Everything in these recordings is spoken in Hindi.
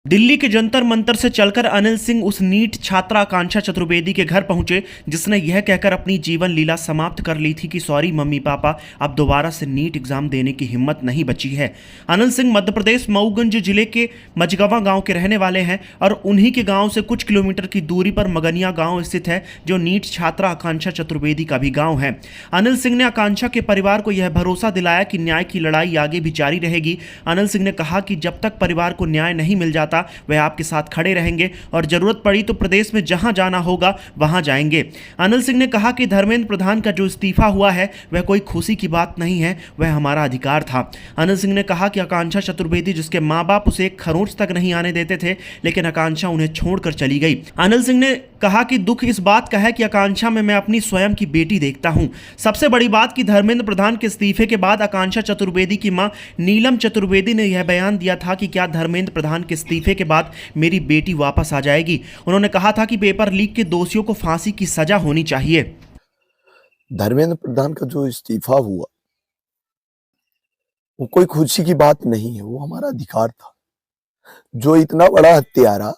दिल्ली के जंतर मंतर से चलकर अनिल सिंह उस नीट छात्रा आकांक्षा चतुर्वेदी के घर पहुंचे जिसने यह कहकर अपनी जीवन लीला समाप्त कर ली थी कि सॉरी मम्मी पापा, अब दोबारा से नीट एग्जाम देने की हिम्मत नहीं बची है। अनिल सिंह मध्य प्रदेश मऊगंज जिले के मझगवां गांव के रहने वाले हैं और उन्हीं के गांव से कुछ किलोमीटर की दूरी पर मगनिया गांव स्थित है जो नीट छात्रा आकांक्षा चतुर्वेदी का भी गाँव है। अनिल सिंह ने आकांक्षा के परिवार को यह भरोसा दिलाया कि न्याय की लड़ाई आगे भी जारी रहेगी। अनिल सिंह ने कहा कि जब तक परिवार को न्याय नहीं मिल जाता वह आपके साथ खड़े रहेंगे और जरूरत पड़ी तो प्रदेश में जहां जाना होगा वहां जाएंगे। अनिल सिंह ने कहा कि धर्मेंद्र प्रधान का जो इस्तीफा हुआ है वह कोई खुशी की बात नहीं है, वह हमारा अधिकार था। अनिल सिंह ने कहा कि आकांक्षा चतुर्वेदी जिसके मां बाप उसे एक खरोंच तक नहीं आने देते थे, लेकिन आकांक्षा उन्हें छोड़कर चली गई। अनिल सिंह ने कहा कि दुख इस बात का है कि आकांक्षा में मैं अपनी स्वयं की बेटी देखता हूं। सबसे बड़ी बात कि धर्मेंद्र प्रधान के इस्तीफे के बाद आकांक्षा चतुर्वेदी की मां नीलम चतुर्वेदी ने यह बयान दिया था कि क्या धर्मेंद्र प्रधान के इस्तीफे के बाद मेरी बेटी वापस आ जाएगी। उन्होंने कहा था कि पेपर लीक के दोषियों को फांसी की सजा होनी चाहिए। धर्मेंद्र प्रधान का जो इस्तीफा हुआ वो कोई खुशी की बात नहीं है, वो हमारा अधिकार था। जो इतना बड़ा हत्यारा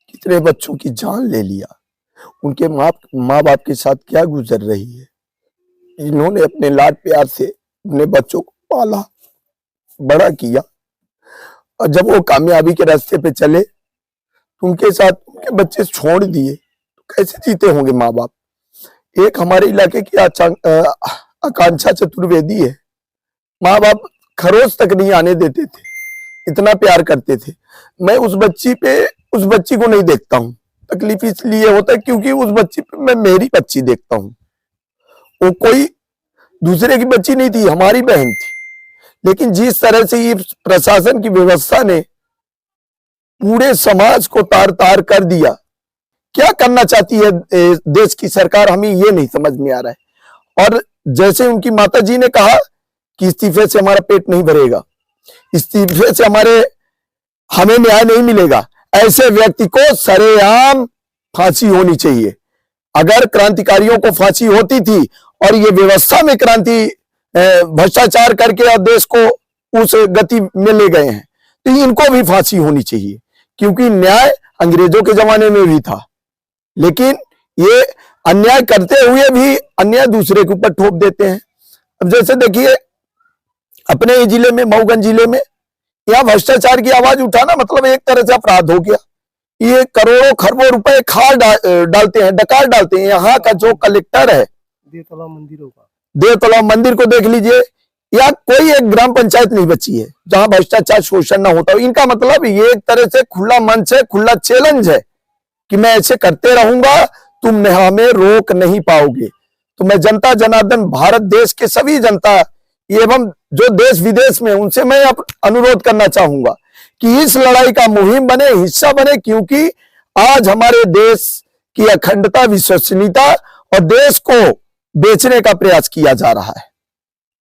कितने बच्चों की जान ले लिया, उनके माँ बाप के साथ क्या गुजर रही है। इन्होंने अपने लाड प्यार से अपने बच्चों को पाला बड़ा किया और जब वो कामयाबी के रास्ते पे चले तो उनके साथ उनके बच्चे छोड़ दिए तो कैसे जीते होंगे माँ बाप। एक हमारे इलाके की आकांक्षा चतुर्वेदी है, माँ बाप खरोच तक नहीं आने देते थे, इतना प्यार करते थे। मैं उस बच्ची को नहीं देखता हूँ। तकलीफ इसलिए होता है क्योंकि उस बच्ची पे मैं मेरी बच्ची देखता हूँ। वो कोई दूसरे की बच्ची नहीं थी, हमारी बहन थी। लेकिन जिस तरह से ये प्रशासन की व्यवस्था ने पूरे समाज को तार तार कर दिया, क्या करना चाहती है देश की सरकार, हमें ये नहीं समझ में आ रहा है। और जैसे उनकी माता जी ने कहा कि इस्तीफे से हमारा पेट नहीं भरेगा, इस्तीफे से हमें न्याय नहीं मिलेगा, ऐसे व्यक्ति को सरेआम फांसी होनी चाहिए। अगर क्रांतिकारियों को फांसी होती थी और ये व्यवस्था में भ्रष्टाचार करके और देश को उस गति में ले गए हैं तो इनको भी फांसी होनी चाहिए, क्योंकि न्याय अंग्रेजों के जमाने में भी था। लेकिन ये अन्याय करते हुए भी अन्याय दूसरे के ऊपर थोप देते हैं। अब जैसे देखिए अपने जिले में, मऊगंज जिले में, यहाँ भ्रष्टाचार की आवाज उठाना मतलब एक तरह से अपराध हो गया। ये करोड़ों खरबों रुपए खाल डालते हैं, डकार डालते हैं। यहाँ का जो कलेक्टर है, देवतलाव मंदिर को देख लीजिए, या कोई एक ग्राम पंचायत नहीं बची है जहां भ्रष्टाचार शोषण ना होता हो। इनका मतलब ये एक तरह से खुला मंच है, खुला चैलेंज है कि मैं ऐसे करते रहूंगा, तुम हमें रोक नहीं पाओगे। तो मैं जनता जनार्दन भारत देश के सभी जनता एवं जो देश विदेश में, उनसे मैं अनुरोध करना चाहूंगा कि इस लड़ाई का मुहिम बने, हिस्सा बने, क्योंकि आज हमारे देश की अखंडता, विश्वसनीयता और देश को बेचने का प्रयास किया जा रहा है।